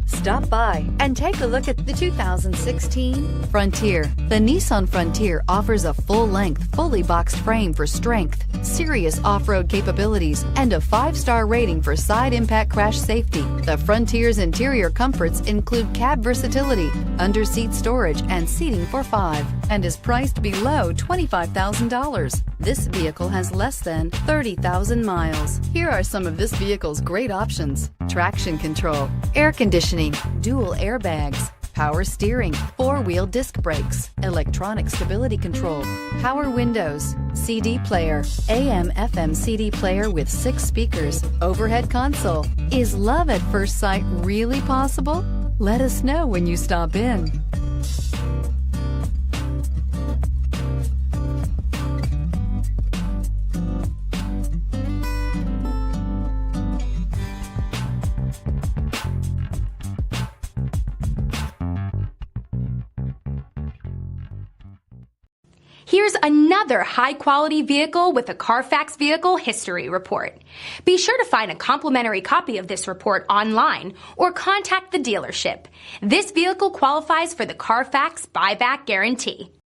Stop by and take a look at the 2016 Frontier. The Nissan Frontier offers a full-length, fully boxed frame for strength, serious off-road capabilities, and a 5-star rating for side impact crash safety. The Frontier's interior comforts include cab versatility, under-seat storage, and seating for 5, and is priced below $25,000. This vehicle has less than 30,000 miles. Here are some of this vehicle's great options: traction control, air conditioning, dual airbags, power steering, 4-wheel disc brakes, electronic stability control, power windows, CD player, AM/FM CD player with 6 speakers, overhead console. Is love at first sight really possible? Let us know when you stop in. Here's another high-quality vehicle with a Carfax Vehicle History Report. Be sure to find a complimentary copy of this report online or contact the dealership. This vehicle qualifies for the Carfax Buyback Guarantee.